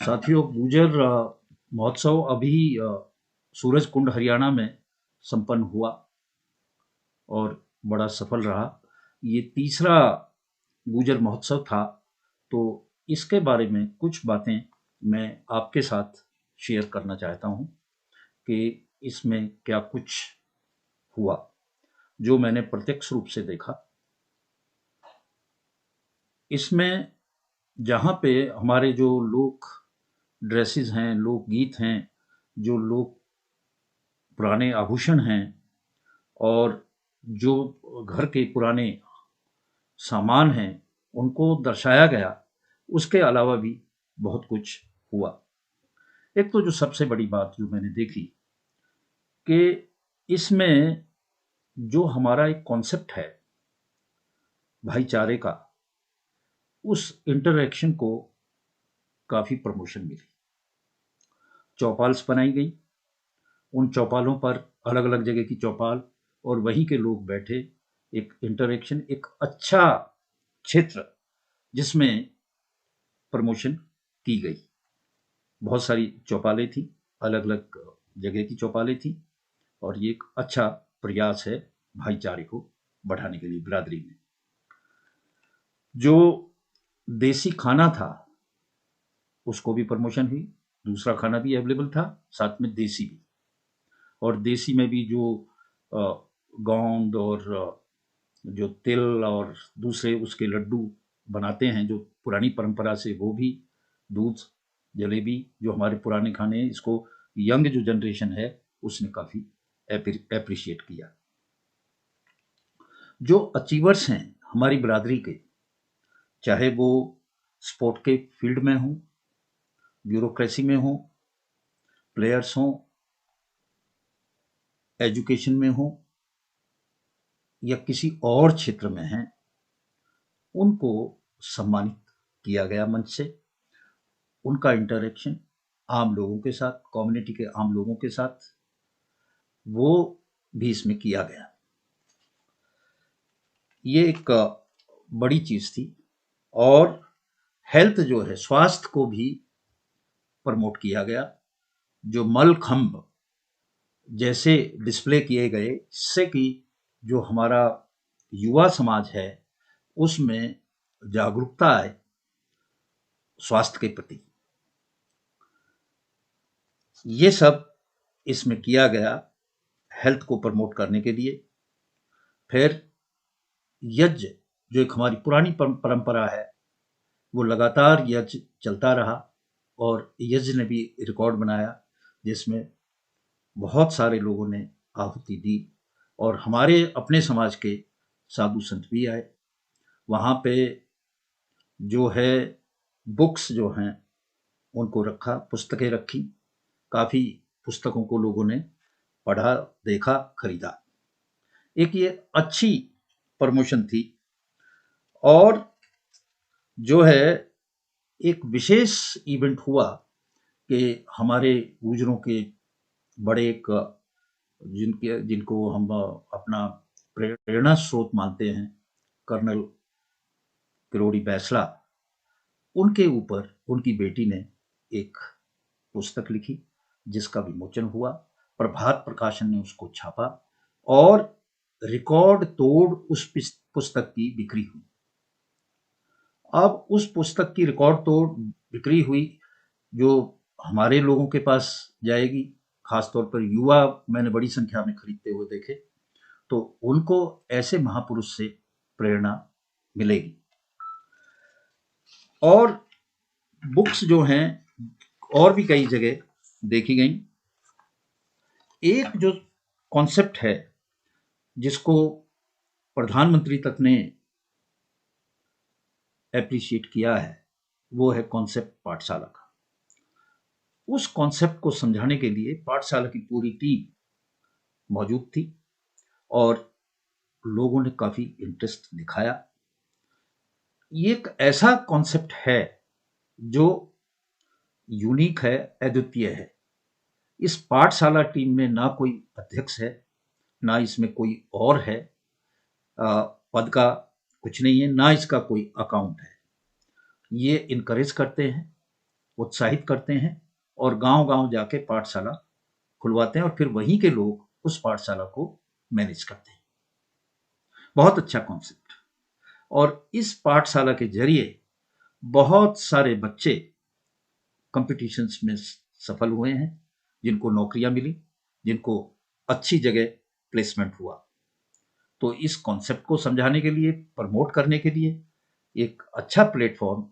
साथियों, गुर्जर महोत्सव अभी सूरज कुंड हरियाणा में संपन्न हुआ और बड़ा सफल रहा। ये तीसरा गुर्जर महोत्सव था, तो इसके बारे में कुछ बातें मैं आपके साथ शेयर करना चाहता हूँ कि इसमें क्या कुछ हुआ, जो मैंने प्रत्यक्ष रूप से देखा। इसमें जहाँ पे हमारे जो लोक ड्रेसेस हैं, लोकगीत हैं, जो लोक पुराने आभूषण हैं और जो घर के पुराने सामान हैं, उनको दर्शाया गया। उसके अलावा भी बहुत कुछ हुआ। एक तो जो सबसे बड़ी बात जो मैंने देखी कि इसमें जो हमारा एक कॉन्सेप्ट है भाईचारे का, उस इंटरैक्शन को काफ़ी प्रमोशन मिली। चौपाल्स बनाई गई, उन चौपालों पर अलग अलग जगह की चौपाल और वहीं के लोग बैठे, एक इंटरैक्शन, एक अच्छा क्षेत्र जिसमें प्रमोशन की गई। बहुत सारी चौपालें थी, अलग अलग जगह की चौपालें थी और ये एक अच्छा प्रयास है भाईचारे को बढ़ाने के लिए बिरादरी में। जो देसी खाना था उसको भी प्रमोशन हुई, दूसरा खाना भी अवेलेबल था, साथ में देसी भी। और देसी में भी जो गोंद और जो तिल और दूसरे उसके लड्डू बनाते हैं जो पुरानी परंपरा से, वो भी, दूध, जलेबी, जो हमारे पुराने खाने हैं, इसको यंग जो जनरेशन है उसने काफ़ी एप्रिशिएट किया। जो अचीवर्स हैं हमारी बिरादरी के, चाहे वो स्पोर्ट के फील्ड में हों, ब्यूरोक्रेसी में हों, प्लेयर्स हों, एजुकेशन में हों या किसी और क्षेत्र में हैं, उनको सम्मानित किया गया मंच से। उनका इंटरेक्शन आम लोगों के साथ, कम्युनिटी के आम लोगों के साथ, वो भी इसमें किया गया। ये एक बड़ी चीज थी। और हेल्थ जो है, स्वास्थ्य को भी प्रमोट किया गया। जो मलखंभ जैसे डिस्प्ले किए गए, जिससे कि जो हमारा युवा समाज है उसमें जागरूकता आए स्वास्थ्य के प्रति। ये सब इसमें किया गया हेल्थ को प्रमोट करने के लिए। फिर यज्ञ, जो एक हमारी पुरानी परंपरा है, वो लगातार यज्ञ चलता रहा और यज्ञ ने भी रिकॉर्ड बनाया, जिसमें बहुत सारे लोगों ने आहुति दी और हमारे अपने समाज के साधु संत भी आए। वहाँ पे जो है बुक्स जो हैं उनको रखा, पुस्तकें रखी, काफ़ी पुस्तकों को लोगों ने पढ़ा, देखा, खरीदा। एक ये अच्छी प्रमोशन थी। और जो है एक विशेष इवेंट हुआ कि हमारे गुर्जरों के बड़े एक जिनको हम अपना प्रेरणा स्रोत मानते हैं, कर्नल किरोड़ी बैसला, उनके ऊपर उनकी बेटी ने एक पुस्तक लिखी जिसका विमोचन हुआ। प्रभात प्रकाशन ने उसको छापा और रिकॉर्ड तोड़ उस पुस्तक की बिक्री हुई। अब उस पुस्तक की रिकॉर्ड तोड़ बिक्री हुई, जो हमारे लोगों के पास जाएगी, खासतौर पर युवा मैंने बड़ी संख्या में खरीदते हुए देखे, तो उनको ऐसे महापुरुष से प्रेरणा मिलेगी। और बुक्स जो हैं और भी कई जगह देखी गई। एक जो कॉन्सेप्ट है जिसको प्रधानमंत्री तक ने एप्रिशिएट किया है, वो है कॉन्सेप्ट पाठशाला का। उस कॉन्सेप्ट को समझाने के लिए पाठशाला की पूरी टीम मौजूद थी और लोगों ने काफी इंटरेस्ट दिखाया। ये एक ऐसा कॉन्सेप्ट है जो यूनिक है, अद्वितीय है। इस पाठशाला टीम में ना कोई अध्यक्ष है, ना इसमें कोई और है, पद का कुछ नहीं है, ना इसका कोई अकाउंट है। ये इनकरेज करते हैं उत्साहित करते हैं और गांव-गांव जाके पाठशाला खुलवाते हैं और फिर वहीं के लोग उस पाठशाला को मैनेज करते हैं। बहुत अच्छा कॉन्सेप्ट। और इस पाठशाला के ज़रिए बहुत सारे बच्चे कॉम्पिटिशन्स में सफल हुए हैं, जिनको नौकरियां मिली, जिनको अच्छी जगह प्लेसमेंट हुआ। तो इस कॉन्सेप्ट को समझाने के लिए, प्रमोट करने के लिए एक अच्छा प्लेटफॉर्म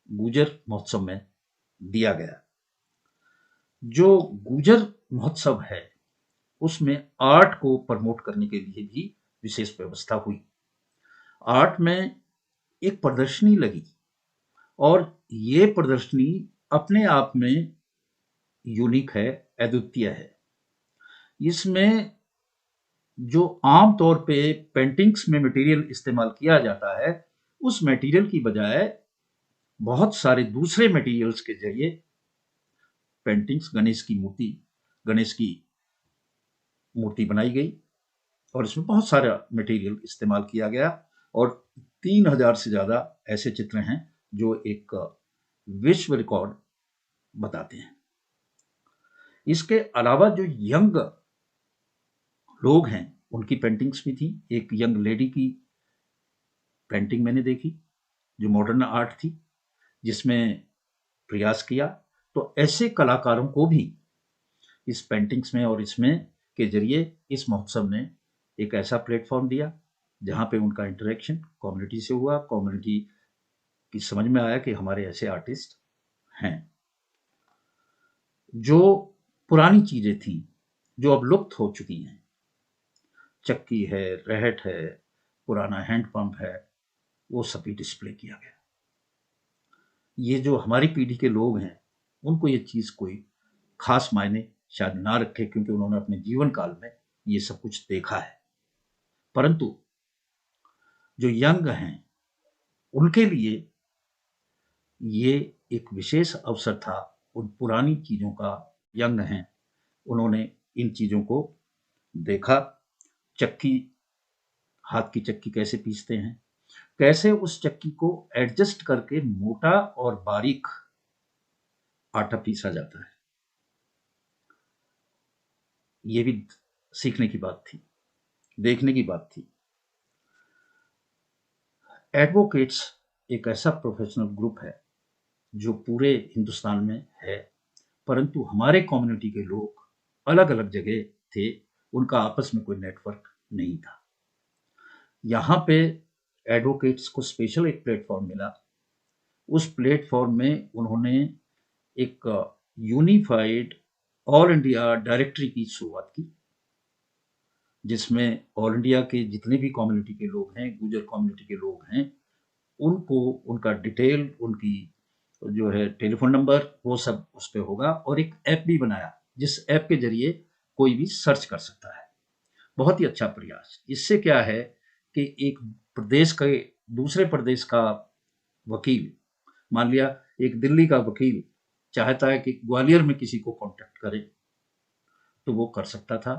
गुजर महोत्सव में दिया गया। जो गुजर महोत्सव है, उसमें आर्ट को प्रमोट करने के लिए भी विशेष व्यवस्था हुई। आर्ट में एक प्रदर्शनी लगी और ये प्रदर्शनी अपने आप में यूनिक है, अद्वितीय है। इसमें जो आम तौर पे पेंटिंग्स में मटेरियल इस्तेमाल किया जाता है, उस मटेरियल की बजाय बहुत सारे दूसरे मटेरियल्स के जरिए पेंटिंग्स, गणेश की मूर्ति बनाई गई और इसमें बहुत सारा मटेरियल इस्तेमाल किया गया और 3000 से ज़्यादा ऐसे चित्र हैं जो एक विश्व रिकॉर्ड बताते हैं। इसके अलावा जो यंग लोग हैं, उनकी पेंटिंग्स भी थी। एक यंग लेडी की पेंटिंग मैंने देखी जो मॉडर्न आर्ट थी, जिसमें प्रयास किया। तो ऐसे कलाकारों को भी इस पेंटिंग्स में और इसमें के जरिए इस महोत्सव ने एक ऐसा प्लेटफॉर्म दिया जहाँ पे उनका इंटरेक्शन कम्युनिटी से हुआ। कम्युनिटी की समझ में आया कि हमारे ऐसे आर्टिस्ट हैं। जो पुरानी चीज़ें थी जो अब लुप्त हो चुकी हैं, चक्की है, रहट है, पुराना हैंडपंप है, वो सभी डिस्प्ले किया गया। ये जो हमारी पीढ़ी के लोग हैं, उनको ये चीज़ कोई खास मायने शायद ना रखे, क्योंकि उन्होंने अपने जीवन काल में ये सब कुछ देखा है। परंतु जो यंग हैं, उनके लिए ये एक विशेष अवसर था। उन पुरानी चीज़ों का यंग हैं, उन्होंने इन चीज़ों को देखा। चक्की, हाथ की चक्की कैसे पीसते हैं, कैसे उस चक्की को एडजस्ट करके मोटा और बारीक आटा पीसा जाता है, ये भी सीखने की बात थी, देखने की बात थी। एडवोकेट्स एक ऐसा प्रोफेशनल ग्रुप है जो पूरे हिंदुस्तान में है, परंतु हमारे कम्युनिटी के लोग अलग अलग जगह थे, उनका आपस में कोई नेटवर्क नहीं था। यहाँ पे एडवोकेट्स को स्पेशल एक प्लेटफॉर्म मिला। उस प्लेटफॉर्म में उन्होंने एक यूनिफाइड ऑल इंडिया डायरेक्टरी की शुरुआत की, जिसमें ऑल इंडिया के जितने भी कम्युनिटी के लोग हैं, गुजर कम्युनिटी के लोग हैं, उनको उनका डिटेल, उनकी जो है टेलीफोन नंबर, वो सब उस पे होगा। और एक ऐप भी बनाया जिस ऐप के जरिए कोई भी सर्च कर सकता है। बहुत ही अच्छा प्रयास। इससे क्या है कि एक प्रदेश के दूसरे प्रदेश का वकील, मान लिया एक दिल्ली का वकील चाहता है कि ग्वालियर में किसी को कांटेक्ट करे, तो वो कर सकता था।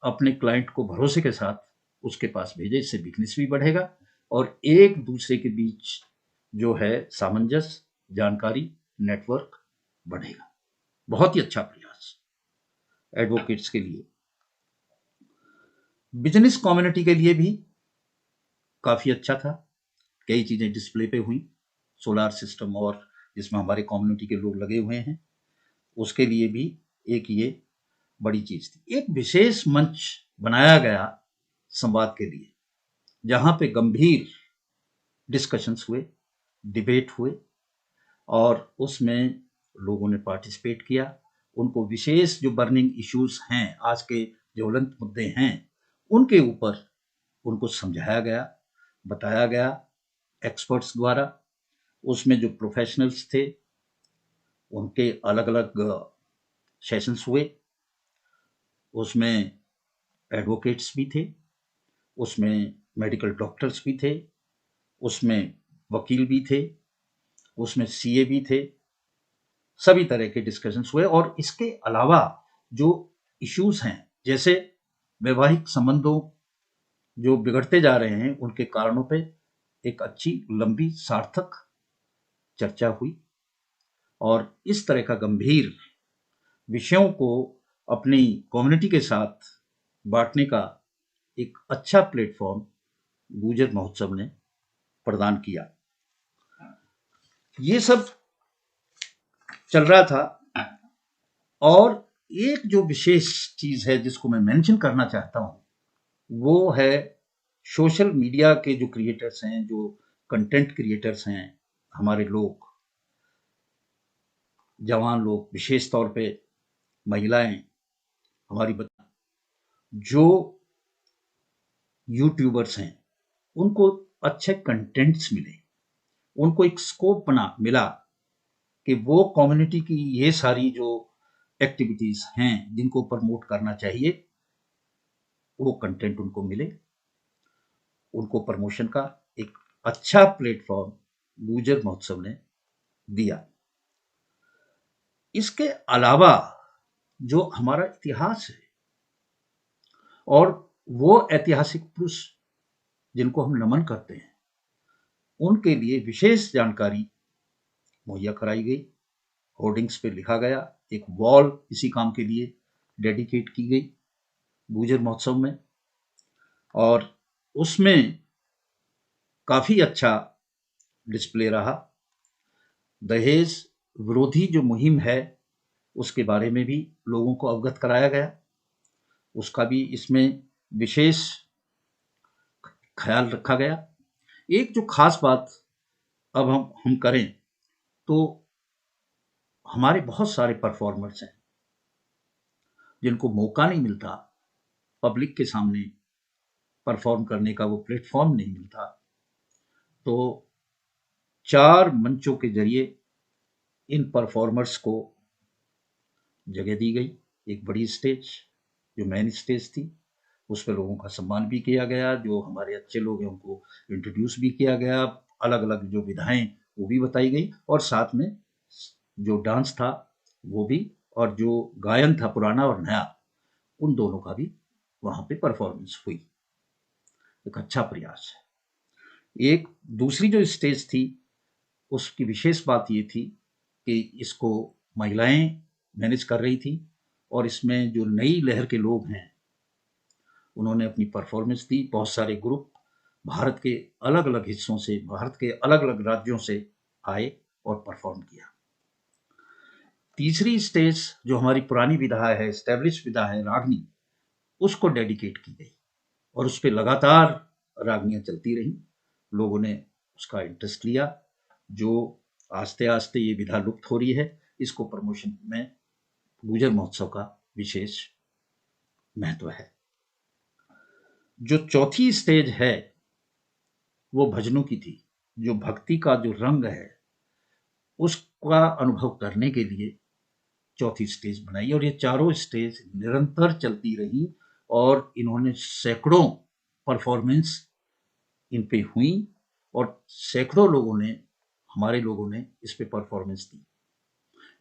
अपने क्लाइंट को भरोसे के साथ उसके पास भेजे, इससे बिजनेस भी बढ़ेगा और एक दूसरे के बीच जो है सामंजस्य, जानकारी, नेटवर्क बढ़ेगा। बहुत ही अच्छा प्रयास एडवोकेट्स के लिए। बिजनेस कम्युनिटी के लिए भी काफ़ी अच्छा था। कई चीज़ें डिस्प्ले पे हुई, सोलार सिस्टम और जिसमें हमारे कम्युनिटी के लोग लगे हुए हैं, उसके लिए भी एक ये बड़ी चीज़ थी। एक विशेष मंच बनाया गया संवाद के लिए, जहाँ पे गंभीर डिस्कशंस हुए, डिबेट हुए और उसमें लोगों ने पार्टिसिपेट किया। उनको विशेष जो बर्निंग इश्यूज हैं, आज के ज्वलंत मुद्दे हैं, उनके ऊपर उनको समझाया गया, बताया गया एक्सपर्ट्स द्वारा। उसमें जो प्रोफेशनल्स थे उनके अलग अलग सेशंस हुए। उसमें एडवोकेट्स भी थे, उसमें मेडिकल डॉक्टर्स भी थे, उसमें वकील भी थे, उसमें सीए भी थे। सभी तरह के डिस्कशंस हुए और इसके अलावा जो इश्यूज हैं, जैसे वैवाहिक संबंधों जो बिगड़ते जा रहे हैं, उनके कारणों पे एक अच्छी लंबी सार्थक चर्चा हुई। और इस तरह का गंभीर विषयों को अपनी कम्युनिटी के साथ बांटने का एक अच्छा प्लेटफॉर्म गुर्जर महोत्सव ने प्रदान किया। ये सब चल रहा था, और एक जो विशेष चीज है जिसको मैं मेंशन करना चाहता हूं वो है सोशल मीडिया के जो क्रिएटर्स हैं, जो कंटेंट क्रिएटर्स हैं, हमारे लोग, जवान लोग, विशेष तौर पे महिलाएं, हमारी जो यूट्यूबर्स हैं, उनको अच्छे कंटेंट्स मिले, उनको एक स्कोप मिला कि वो कम्युनिटी की ये सारी जो एक्टिविटीज हैं जिनको प्रमोट करना चाहिए, वो कंटेंट उनको मिले, उनको प्रमोशन का एक अच्छा प्लेटफॉर्म गुर्जर महोत्सव ने दिया। इसके अलावा जो हमारा इतिहास है और वो ऐतिहासिक पुरुष जिनको हम नमन करते हैं, उनके लिए विशेष जानकारी मुहैया कराई गई। होर्डिंग्स पे लिखा गया, एक वॉल इसी काम के लिए डेडिकेट की गई गुर्जर महोत्सव में, और उसमें काफी अच्छा डिस्प्ले रहा। दहेज विरोधी जो मुहिम है उसके बारे में भी लोगों को अवगत कराया गया, उसका भी इसमें विशेष ख्याल रखा गया। एक जो खास बात अब हम करें तो हमारे बहुत सारे परफॉर्मर्स हैं जिनको मौका नहीं मिलता, पब्लिक के सामने परफॉर्म करने का वो प्लेटफॉर्म नहीं मिलता, तो 4 मंचों के जरिए इन परफॉर्मर्स को जगह दी गई। एक बड़ी स्टेज जो मेन स्टेज थी, उस पर लोगों का सम्मान भी किया गया, जो हमारे अच्छे लोग हैं उनको इंट्रोड्यूस भी किया गया, अलग अलग जो विधाएं वो भी बताई गई, और साथ में जो डांस था वो भी, और जो गायन था पुराना और नया, उन दोनों का भी वहां पे परफॉर्मेंस हुई। एक अच्छा प्रयास है। एक दूसरी जो स्टेज थी उसकी विशेष बात ये थी कि इसको महिलाएं मैनेज कर रही थी, और इसमें जो नई लहर के लोग हैं उन्होंने अपनी परफॉर्मेंस दी। बहुत सारे ग्रुप भारत के अलग अलग हिस्सों से, भारत के अलग अलग राज्यों से आए और परफॉर्म किया। तीसरी स्टेज जो हमारी पुरानी विधा है, एस्टेब्लिश विधा है, रागनी, उसको डेडिकेट की गई, और उस पर लगातार रागनियां चलती रही। लोगों ने उसका इंटरेस्ट लिया। जो आस्ते आस्ते ये विधा लुप्त हो रही है, इसको प्रमोशन में गुर्जर महोत्सव का विशेष महत्व है। जो चौथी स्टेज है वो भजनों की थी। जो भक्ति का जो रंग है उसका अनुभव करने के लिए चौथी स्टेज बनाई, और ये चारों स्टेज निरंतर चलती रही, और इन्होंने सैकड़ों परफॉर्मेंस इन पे हुई, और सैकड़ों लोगों ने, हमारे लोगों ने इस पे परफॉर्मेंस दी।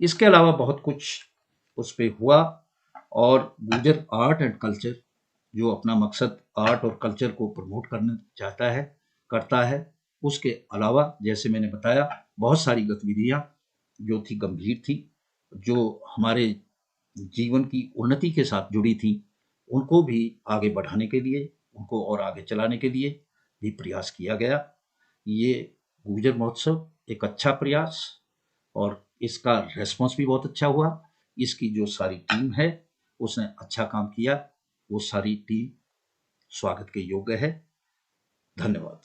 इसके अलावा बहुत कुछ उस पे हुआ, और गुर्जर आर्ट एंड कल्चर जो अपना मकसद आर्ट और कल्चर को प्रमोट करना चाहता है, करता है, उसके अलावा जैसे मैंने बताया बहुत सारी गतिविधियां जो थी गंभीर थी, जो हमारे जीवन की उन्नति के साथ जुड़ी थी, उनको भी आगे बढ़ाने के लिए, उनको और आगे चलाने के लिए भी प्रयास किया गया। ये गुर्जर महोत्सव एक अच्छा प्रयास, और इसका रेस्पॉन्स भी बहुत अच्छा हुआ। इसकी जो सारी टीम है उसने अच्छा काम किया, वो सारी टीम स्वागत के योग्य है। धन्यवाद।